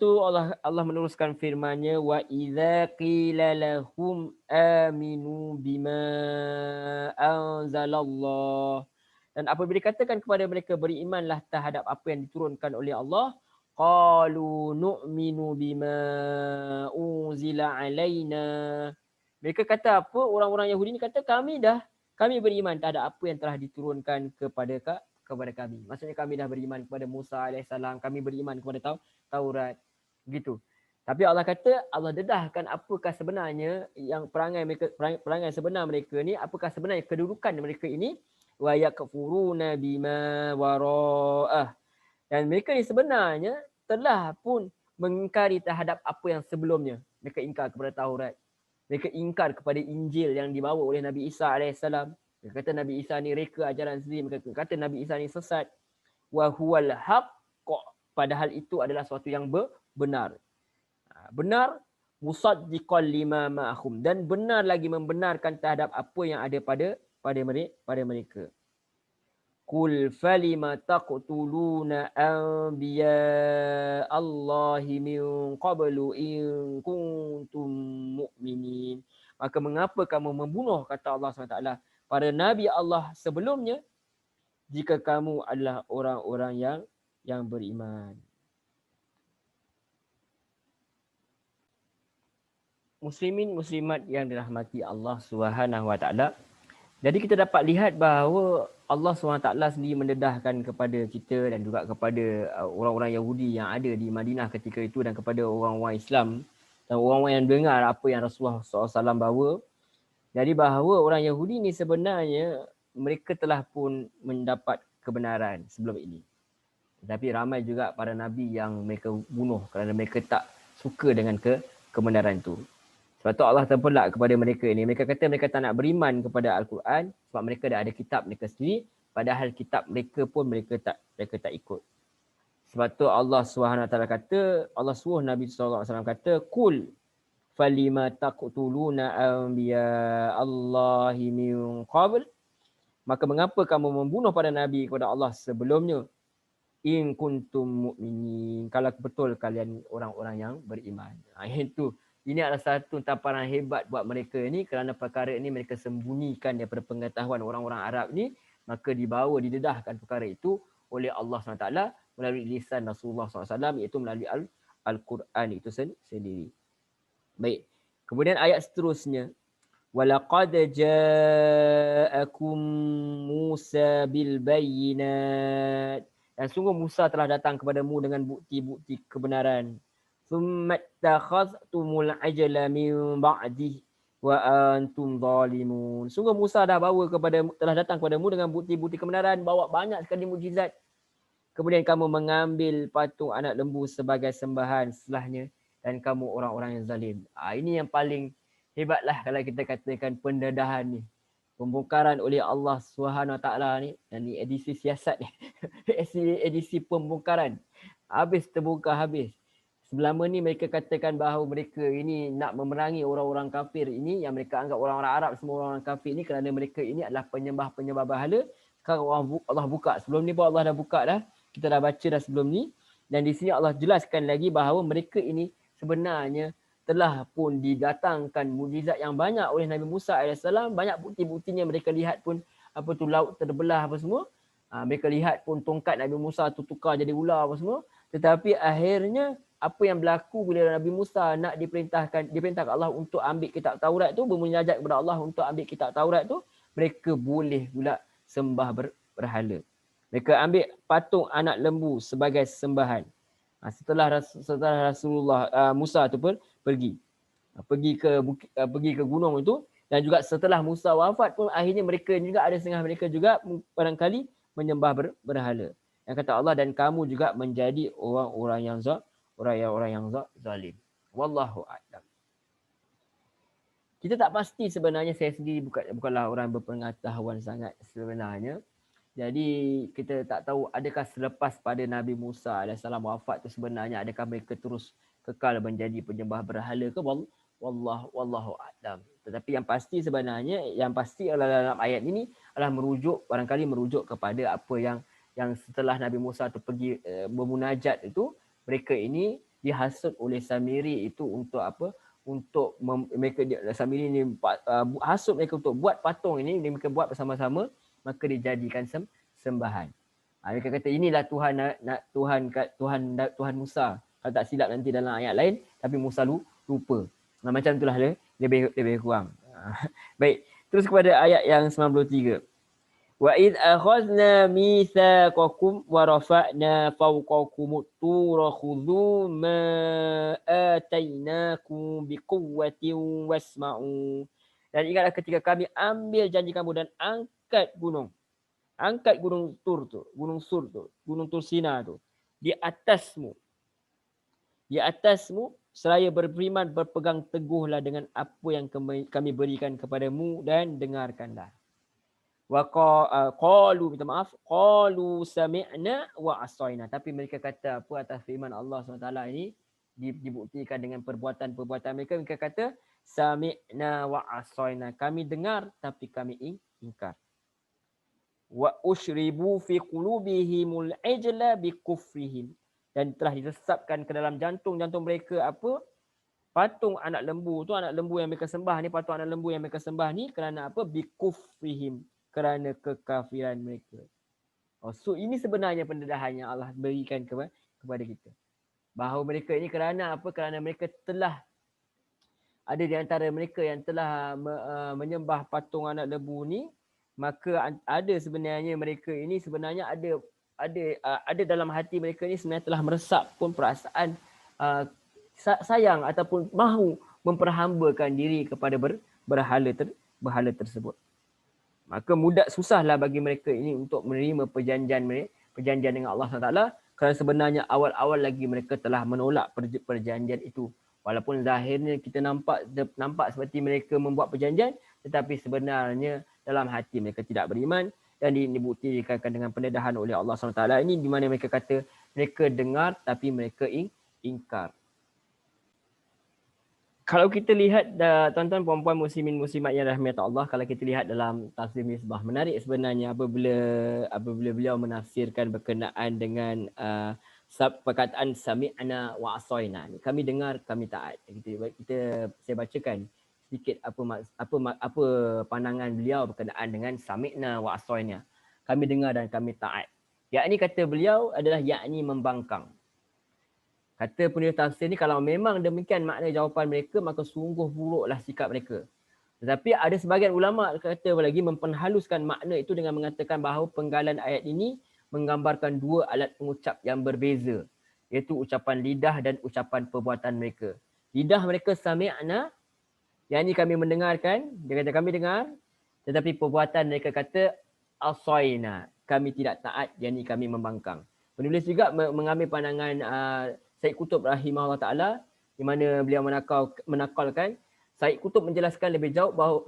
Allah meneruskan firman-Nya, wa idza qila lahum aminu bima anzalallah. Dan apabila dikatakan kepada mereka berimanlah terhadap apa yang diturunkan oleh Allah, qalu nu'minu bima unzila alaina. Mereka kata apa? Orang-orang Yahudi ni kata kami beriman terhadap apa yang telah diturunkan kepada kami. Maksudnya kami dah beriman kepada Musa AS, kami beriman kepada Taurat. Gitu. Tapi Allah kata, Allah dedahkan apakah sebenarnya yang perangai sebenar mereka ni, apakah sebenarnya kedudukan mereka ini. Wa yakfuruna bima wara'ah. Dan mereka ni sebenarnya telah pun mengingkari terhadap apa yang sebelumnya. Mereka ingkar kepada Taurat. Mereka ingkar kepada Injil yang dibawa oleh Nabi Isa AS. Mereka kata Nabi Isa ni reka ajaran sendiri. Mereka kata Nabi Isa ni sesat. Wa huwal haqq. Padahal itu adalah sesuatu yang benar. Benar musaddiqan lima ma'ahum, dan benar lagi membenarkan terhadap apa yang ada pada mereka. Qul falima taqtuluna anbiya Allahi min qablu in kuntum mu'minin. Maka mengapa kamu membunuh, kata Allah SWT, para nabi Allah sebelumnya, jika kamu adalah orang-orang yang beriman. Muslimin muslimat yang dirahmati Allah Subhanahu Wa Taala. Jadi kita dapat lihat bahawa Allah SWT sendiri mendedahkan kepada kita dan juga kepada orang-orang Yahudi yang ada di Madinah ketika itu, dan kepada orang-orang Islam dan orang-orang yang dengar apa yang Rasulullah SAW bawa. Jadi bahawa orang Yahudi ni sebenarnya mereka telah pun mendapat kebenaran sebelum ini. Tapi ramai juga para nabi yang mereka bunuh kerana mereka tak suka dengan kebenaran itu. Sebab tu Allah terpelak kepada mereka ini. Mereka kata mereka tak nak beriman kepada Al-Quran sebab mereka dah ada kitab mereka sendiri, padahal kitab mereka pun mereka tak ikut. Sebab tu Allah SWT kata, Allah suruh Nabi SAW kata, Qul falima taqtuluna anbiya Allahi min qabl. Maka mengapa kamu membunuh para nabi kepada Allah sebelumnya? In kuntum mu'minin. Kalau betul kalian orang-orang yang beriman. Itu. Ini adalah satu tamparan hebat buat mereka ini, kerana perkara ini mereka sembunyikan daripada pengetahuan orang-orang Arab ni, maka dibawa, didedahkan perkara itu oleh Allah SWT melalui lisan Rasulullah SAW, iaitu melalui Al-Quran itu sendiri. Baik. Kemudian ayat seterusnya, walaqad ja'akum Musa bil bayyinat. Dan sungguh Musa telah datang kepadamu dengan bukti-bukti kebenaran. ثُمَّ اتَّخَذْتُمُ الْعِجْلَ مِنْ بَعْدِهِ وَأَنْتُمْ ظَالِمُونَ. Sungguh Musa telah datang kepadamu dengan bukti-bukti kebenaran, bawa banyak sekali mukjizat. Kemudian kamu mengambil patung anak lembu sebagai sembahan setelahnya, dan kamu orang-orang yang zalim. Ini yang paling hebatlah kalau kita katakan pendedahan ni. Pembongkaran oleh Allah SWT ni, dan ni edisi siasat ni. edisi pembongkaran. Habis terbongkar habis. Selama ni mereka katakan bahawa mereka ini nak memerangi orang-orang kafir ini, yang mereka anggap orang-orang Arab semua orang kafir ini, kerana mereka ini adalah penyembah-penyembah berhala. Sekarang Allah buka. Sebelum ni pun Allah dah buka dah. Kita dah baca dah sebelum ni. Dan di sini Allah jelaskan lagi bahawa mereka ini sebenarnya telah pun didatangkan mukjizat yang banyak oleh Nabi Musa AS. Banyak bukti-buktinya mereka lihat pun, apa tu, laut terbelah apa semua. Mereka lihat pun tongkat Nabi Musa tu tukar jadi ular apa semua. Tetapi akhirnya apa yang berlaku bila Nabi Musa nak diperintahkan Allah untuk ambil kitab Taurat tu, bermunajat kepada Allah untuk ambil kitab Taurat tu, mereka boleh pula sembah berhala. Mereka ambil patung anak lembu sebagai sembahan. Setelah Rasulullah Musa tu pun pergi ke gunung itu, dan juga setelah Musa wafat pun akhirnya mereka juga ada setengah mereka juga barangkali menyembah berhala. Yang kata Allah, dan kamu juga menjadi orang-orang yang zalim. Wallahu a'lam. Kita tak pasti sebenarnya, saya sendiri bukanlah orang berpengetahuan sangat sebenarnya. Jadi kita tak tahu adakah selepas pada Nabi Musa AS wafat tu sebenarnya adakah mereka terus kekal menjadi penyembah berhala ke? Wallahu a'lam. Tetapi yang pasti sebenarnya, yang pasti dalam ayat ini adalah barangkali merujuk kepada apa yang setelah Nabi Musa tu pergi bermunajat itu, mereka ini dihasut oleh Samiri itu untuk apa? Samiri ni hasut mereka untuk buat patung ini, mereka buat bersama-sama, maka dijadikan sembahan. Mereka kata inilah Tuhan Musa. Kalau tak silap nanti dalam ayat lain, tapi Musa lupa. Macam itulah lebih kurang. Baik, terus kepada ayat yang 93. Wa id akhadna mitsaqakum wa rafa'na fawqakum at-tura khudhu ma atainakum biquwwatin wasma'u. Dan ingatlah ketika kami ambil janji kamu dan angkat gunung Tur tu, gunung Sur tu, gunung Tur Sina tu di atasmu seraya beriman, berpegang teguhlah dengan apa yang kami berikan kepadamu, dan dengarkanlah. Wa qalu sami'na wa asaina. Tapi mereka kata apa atas firman Allah SWT ini? dibuktikan dengan perbuatan-perbuatan mereka. Mereka kata sami'na wa asaina. Kami dengar tapi kami ingkar. Wa ushribu fi qulubihimul ijla bi kufrihim. Dan telah diresapkan ke dalam jantung-jantung mereka apa? Patung anak lembu tu, anak lembu yang mereka sembah ni, patung anak lembu yang mereka sembah ni kerana apa? Bi kufrihim, kerana kekafiran mereka. So ini sebenarnya pendedahan yang Allah berikan kepada kita. Bahawa mereka ini kerana apa? Kerana mereka telah ada di antara mereka yang telah menyembah patung anak lembu ni, maka ada sebenarnya mereka ini sebenarnya ada dalam hati mereka ni sebenarnya telah meresap pun perasaan sayang ataupun mahu memperhambakan diri kepada berhala tersebut. Maka susahlah bagi mereka ini untuk menerima perjanjian dengan Allah SWT, kerana sebenarnya awal-awal lagi mereka telah menolak perjanjian itu. Walaupun zahirnya kita nampak seperti mereka membuat perjanjian, tetapi sebenarnya dalam hati mereka tidak beriman, dan dibuktikan dengan pendedahan oleh Allah SWT ini, di mana mereka kata mereka dengar tapi mereka ingkar. Kalau kita lihat tuan-tuan puan-puan muslimin muslimat yang rahmat Allah, kalau kita lihat dalam tafsir Misbah, menarik sebenarnya apabila beliau menafsirkan berkenaan dengan perkataan sami'na wa asaina. Kami dengar, kami taat. Saya bacakan sedikit apa pandangan beliau berkenaan dengan sami'na wa asaina. Kami dengar dan kami taat. Yakni kata beliau adalah yakni membangkang. Kata penulis tafsir ni, kalau memang demikian makna jawapan mereka, maka sungguh buruklah sikap mereka. Tetapi ada sebahagian ulama kata lagi memperhaluskan makna itu dengan mengatakan bahawa penggalan ayat ini menggambarkan dua alat pengucap yang berbeza, iaitu ucapan lidah dan ucapan perbuatan mereka. Lidah mereka sami'na, yang ini kami mendengarkan, dia kata kami dengar, tetapi perbuatan mereka kata asaina, kami tidak taat, yang ini kami membangkang. Penulis juga mengambil pandangan Said Qutb rahimahullah ta'ala, di mana beliau menakalkan Said Qutb menjelaskan lebih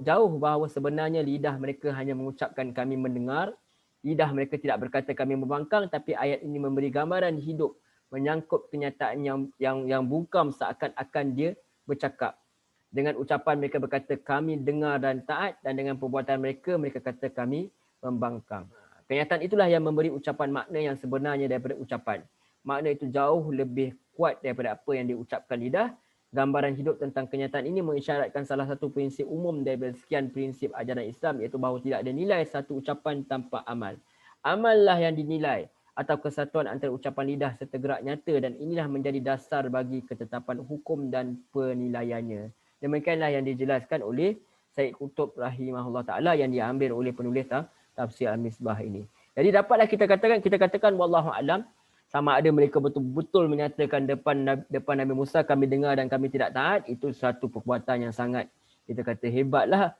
jauh bahawa sebenarnya lidah mereka hanya mengucapkan kami mendengar, lidah mereka tidak berkata kami membangkang, tapi ayat ini memberi gambaran hidup menyangkut kenyataan yang bungkam seakan-akan dia bercakap. Dengan ucapan mereka berkata kami dengar dan taat, dan dengan perbuatan mereka kata kami membangkang. Kenyataan itulah yang memberi ucapan makna yang sebenarnya daripada ucapan. Makna itu jauh lebih kuat daripada apa yang diucapkan lidah. Gambaran hidup tentang kenyataan ini mengisyaratkan salah satu prinsip umum daripada sekian prinsip ajaran Islam, iaitu bahawa tidak ada nilai satu ucapan tanpa amal. Amallah yang dinilai atau kesatuan antara ucapan lidah serta gerak nyata, dan inilah menjadi dasar bagi ketetapan hukum dan penilaiannya. Demikianlah yang dijelaskan oleh Said Qutb rahimahullah ta'ala yang diambil oleh penulis tafsir Al-Misbah ini. Jadi dapatlah kita katakan wallahu a'lam, sama ada mereka betul-betul menyatakan depan Nabi Musa kami dengar dan kami tidak taat, itu satu perbuatan yang sangat kita kata hebatlah,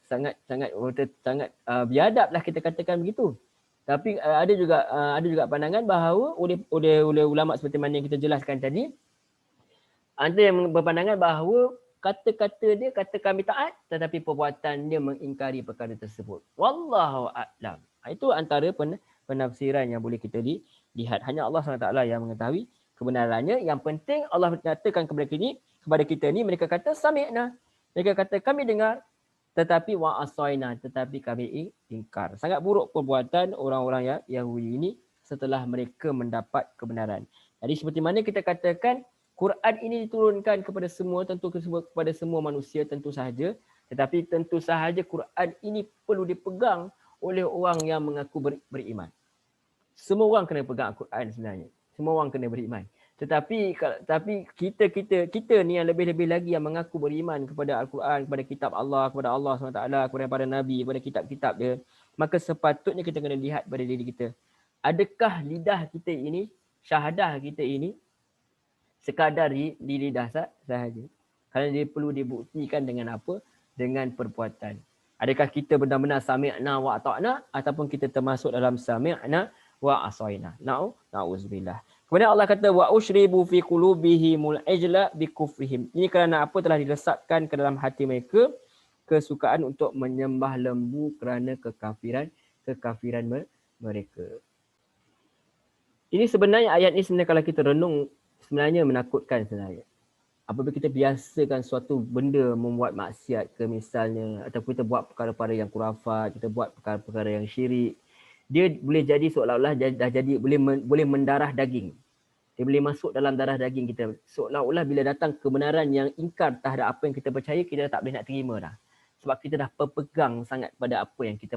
sangat biadablah kita katakan begitu. Tapi ada juga pandangan bahawa oleh ulama seperti mana yang kita jelaskan tadi, ada yang berpandangan bahawa kata-kata dia kata kami taat, tetapi perbuatan dia mengingkari perkara tersebut. Wallahu a'lam. Itu antara penafsiran yang boleh kita lihat. Hanya Allah SWT yang mengetahui kebenarannya. Yang penting Allah menyatakan kepada kita ni, mereka kata sami'na. Mereka kata kami dengar, tetapi wa asaina, tetapi kami ingkar. Sangat buruk perbuatan orang-orang Yahudi ini setelah mereka mendapat kebenaran. Jadi seperti mana kita katakan, Quran ini diturunkan kepada semua, tentu kepada semua manusia tentu sahaja. Tetapi tentu sahaja Quran ini perlu dipegang oleh orang yang mengaku beriman. Semua orang kena pegang Al-Quran sebenarnya. Semua orang kena beriman. Tetapi kita ni yang lebih-lebih lagi yang mengaku beriman kepada Al-Quran, kepada kitab Allah, kepada Allah SWT, kepada para Nabi, kepada kitab-kitab dia, maka sepatutnya kita kena lihat pada diri kita. Adakah lidah kita ini, syahadah kita ini, sekadar di lidah sahaja? Kerana dia perlu dibuktikan dengan apa? Dengan perbuatan. Adakah kita benar-benar sami'na wa ata'na, ataupun kita termasuk dalam sami'na wa asaina. Na'udzubillah. Kemudian Allah kata wa ushribu fi qulubihimul ijla bi kufrihim. Ini kerana apa? Telah diresapkan ke dalam hati mereka kesukaan untuk menyembah lembu kerana kekafiran mereka. Ini sebenarnya ayat ini sebenarnya kalau kita renung sebenarnya menakutkan sebenarnya. Apabila kita biasakan suatu benda membuat maksiat ke misalnya, ataupun kita buat perkara-perkara yang kurafat, kita buat perkara-perkara yang syirik, dia boleh jadi seolah-olah dah jadi boleh mendarah daging. Dia boleh masuk dalam darah daging kita. Seolah-olah bila datang kebenaran yang ingkar terhadap apa yang kita percaya, kita dah tak boleh nak terima dah. Sebab kita dah berpegang sangat pada apa yang kita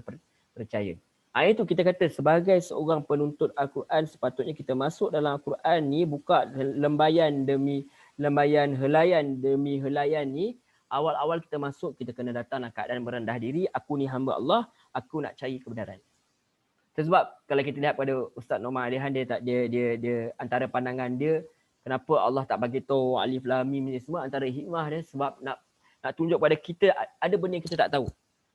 percaya. Itu kita kata sebagai seorang penuntut Al-Quran, sepatutnya kita masuk dalam Al-Quran ni, buka lembayan demi lembayan, helaian demi helaian ni. Awal-awal kita masuk, kita kena datang dalam keadaan merendah diri. Aku ni hamba Allah, aku nak cari kebenaran. Sebab kalau kita lihat pada Ustaz Norman Alihan, dia antara pandangan dia, kenapa Allah tak bagi tahu Alif Lam Mim ni semua, antara hikmah dia sebab nak tunjuk pada kita ada benda yang kita tak tahu.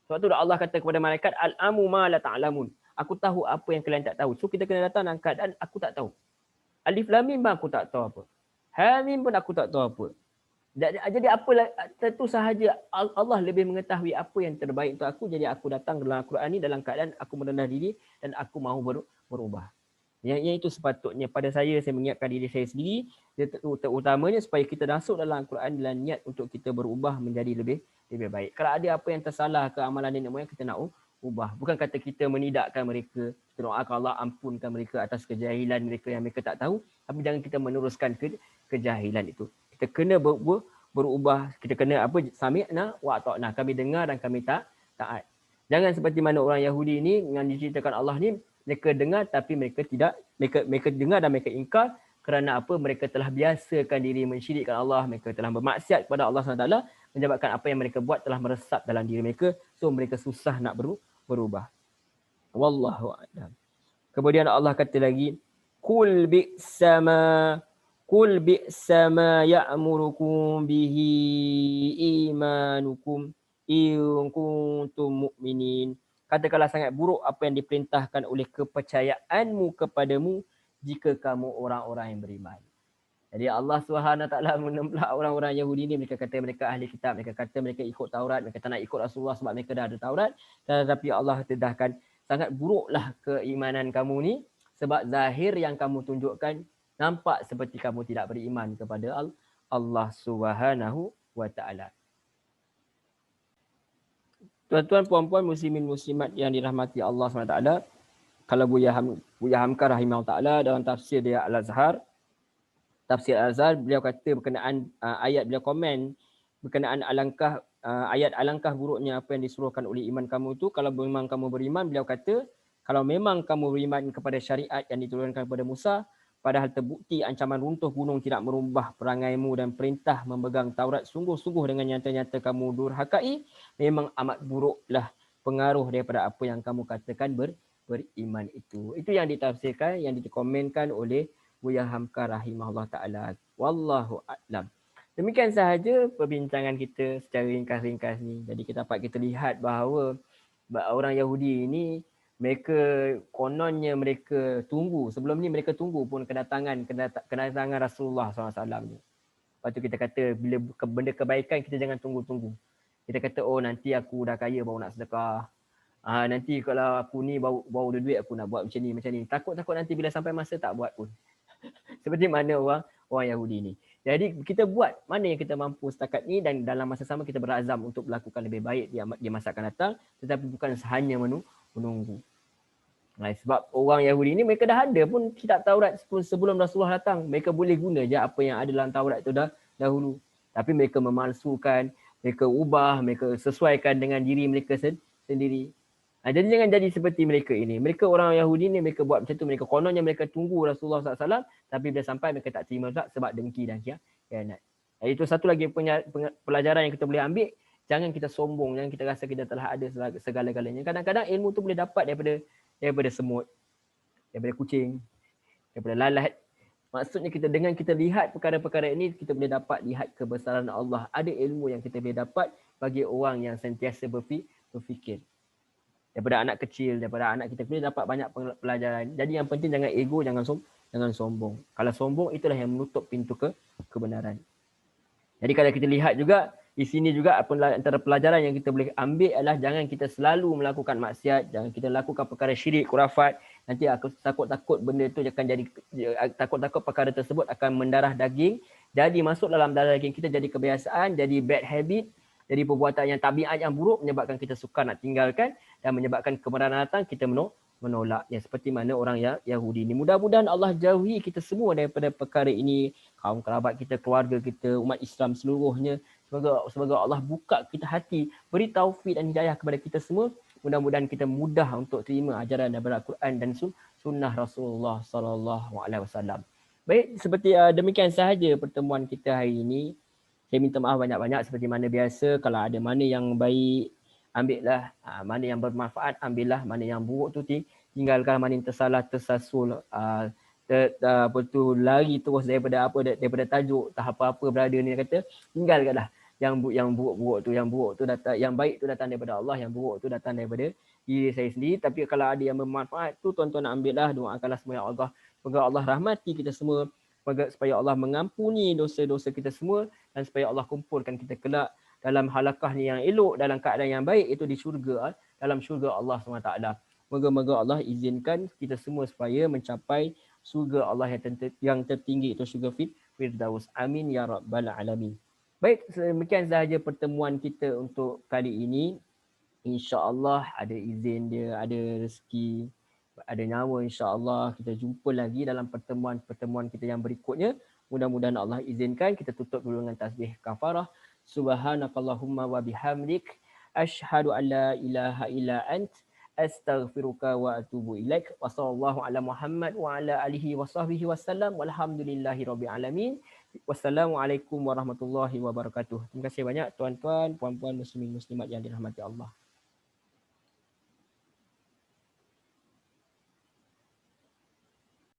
Sebab tu Allah kata kepada malaikat, al-amu ma la ta'lamun. Aku tahu apa yang kalian tak tahu. So kita kena datang dalam keadaan aku tak tahu. Alif Lam Mim pun aku tak tahu apa. Ha Mim pun aku tak tahu apa. Jadi apalah, tentu sahaja Allah lebih mengetahui apa yang terbaik untuk aku. Jadi aku datang dalam Al-Quran ni dalam keadaan aku merendah diri dan aku mahu berubah. Yang itu sepatutnya pada saya mengingatkan diri saya sendiri, terutamanya supaya kita masuk dalam Al-Quran dalam niat untuk kita berubah menjadi lebih baik. Kalau ada apa yang tersalah ke amalan nenek moyang, kita nak ubah. Bukan kata kita menidakkan mereka, kita doakan Allah ampunkan mereka atas kejahilan mereka yang mereka tak tahu, tapi jangan kita meneruskan kejahilan itu. Kita kena berubah, kita kena sami'na wa ata'na, kami dengar dan kami taat. Jangan seperti mana orang Yahudi ni yang diceritakan Allah ni, mereka dengar tapi mereka tidak, mereka dengar dan mereka ingkar. Kerana apa? Mereka telah biasakan diri mensyirikkan Allah, mereka telah bermaksiat kepada Allah SWT, menyebabkan apa yang mereka buat telah meresap dalam diri mereka, so mereka susah nak berubah. Wallahu a'lam. Kemudian Allah kata lagi, Qul bi'sa ma ya'murukum bihi imanukum in kuntum mu'minin. Katakanlah sangat buruk apa yang diperintahkan oleh kepercayaanmu kepadamu jika kamu orang-orang yang beriman. Jadi Allah SWT menembelak orang-orang Yahudi ni, mereka kata mereka ahli kitab, mereka kata mereka ikut Taurat, mereka tak nak ikut Rasulullah sebab mereka dah ada Taurat. Tetapi Allah tedahkan, sangat buruklah keimanan kamu ni sebab zahir yang kamu tunjukkan nampak seperti kamu tidak beriman kepada Allah Subhanahu wa taala. Tuan-tuan, puan-puan, muslimin muslimat yang dirahmati Allah SWT, kalau Buya Hamka rahimahullah taala dalam tafsir dia Al-Azhar, beliau kata berkenaan ayat, beliau komen berkenaan ayat alangkah buruknya apa yang disuruhkan oleh iman kamu itu. Kalau memang kamu beriman, beliau kata, kalau memang kamu beriman kepada syariat yang diturunkan kepada Musa, padahal terbukti ancaman runtuh gunung tidak merubah perangaimu dan perintah memegang Taurat, sungguh-sungguh dengan nyata-nyata kamu durhakai, memang amat buruklah pengaruh daripada apa yang kamu katakan beriman itu. Itu yang ditafsirkan, yang dikomenkan oleh Buya Hamka rahimahullah ta'ala. Wallahu a'lam. Demikian sahaja perbincangan kita secara ringkas-ringkas ni. Jadi kita dapat kita lihat bahawa orang Yahudi ini, mereka kononnya mereka tunggu. Sebelum ni mereka tunggu pun kedatangan Rasulullah SAW ni. Lepas tu kita kata bila benda kebaikan kita jangan tunggu-tunggu. Kita kata nanti aku dah kaya baru nak sedekah. Nanti kalau aku ni baru ada duit aku nak buat macam ni. Takut-takut nanti bila sampai masa tak buat pun. Seperti mana orang Yahudi ni. Jadi kita buat mana yang kita mampu setakat ni dan dalam masa sama kita berazam untuk melakukan lebih baik di masa akan datang, tetapi bukan hanya menunggu. Sebab orang Yahudi ni mereka dah ada pun kitab Taurat sebelum Rasulullah datang. Mereka boleh guna je apa yang ada dalam Taurat tu dahulu. Tapi mereka memalsukan, mereka ubah, mereka sesuaikan dengan diri mereka sendiri. Jadi jangan jadi seperti mereka ini. Mereka orang Yahudi ni mereka buat macam tu. Mereka kononnya mereka tunggu Rasulullah SAW, tapi bila sampai mereka tak terima sebab dengki dan khianat. Itu satu lagi pelajaran yang kita boleh ambil. Jangan kita sombong, jangan kita rasa kita telah ada segala-galanya. Kadang-kadang ilmu tu boleh dapat daripada semut, daripada kucing, daripada lalat. Maksudnya dengan kita lihat perkara-perkara ini, kita boleh dapat lihat kebesaran Allah. Ada ilmu yang kita boleh dapat bagi orang yang sentiasa berfikir. Daripada anak kecil, daripada anak kita boleh dapat banyak pelajaran. Jadi yang penting jangan ego, jangan sombong. Kalau sombong, itulah yang menutup pintu kebenaran. Jadi kalau kita lihat juga, di sini juga antara pelajaran yang kita boleh ambil adalah jangan kita selalu melakukan maksiat, jangan kita lakukan perkara syirik, kurafat, nanti aku takut-takut benda itu akan jadi, takut-takut perkara tersebut akan mendarah daging, jadi masuk dalam darah daging kita, jadi kebiasaan, jadi bad habit, jadi perbuatan yang tabiat yang buruk, menyebabkan kita sukar nak tinggalkan dan menyebabkan kemarahan datang kita menolaknya, seperti mana orang Yahudi ini. Mudah-mudahan Allah jauhi kita semua daripada perkara ini, kaum kerabat kita, keluarga kita, umat Islam seluruhnya. Semoga Allah buka kita hati, beri taufik dan hidayah kepada kita semua. Mudah-mudahan kita mudah untuk terima ajaran daripada Al-Quran dan sunnah Rasulullah sallallahu alaihi wasallam. Baik, seperti demikian sahaja pertemuan kita hari ini. Saya minta maaf banyak-banyak, seperti mana biasa. Kalau ada mana yang baik, ambillah, mana yang bermanfaat ambillah, mana yang buruk tu tinggalkan, mana yang tersalah tersasul, apa tu, lari terus daripada tajuk tak apa-apa berada ni kata, tinggalkanlah yang buruk tu datang, yang baik tu datang daripada Allah, yang buruk tu datang daripada diri saya sendiri. Tapi kalau ada yang bermanfaat tu, tuan-tuan nak ambillah, doakanlah semua Allah, semoga Allah rahmati kita semua, supaya Allah mengampuni dosa-dosa kita semua, dan supaya Allah kumpulkan kita kelak dalam halakah ni yang elok, dalam keadaan yang baik, itu di syurga, dalam syurga Allah SWT. Moga-moga Allah izinkan kita semua supaya mencapai syurga Allah yang tertinggi, itu syurga Firdaus. Amin ya rabbal alamin. Baik, demikian sahaja pertemuan kita untuk kali ini. InsyaAllah ada izin dia, ada rezeki, ada nyawa, insyaAllah kita jumpa lagi dalam pertemuan kita yang berikutnya. Mudah-mudahan Allah izinkan. Kita tutup dulu dengan tasbih kafarah. Subhanakallahumma wa bihamdik, ashhadu an la ilaha illa ant, astaghfiruka wa atubu ilaik. Wa sallallahu ala Muhammad wa ala alihi wa sahbihi wasallam. Walhamdulillahi rabbil alamin. Wassalamualaikum warahmatullahi wabarakatuh. Terima kasih banyak tuan-tuan, puan-puan, muslimin, muslimat yang dirahmati Allah.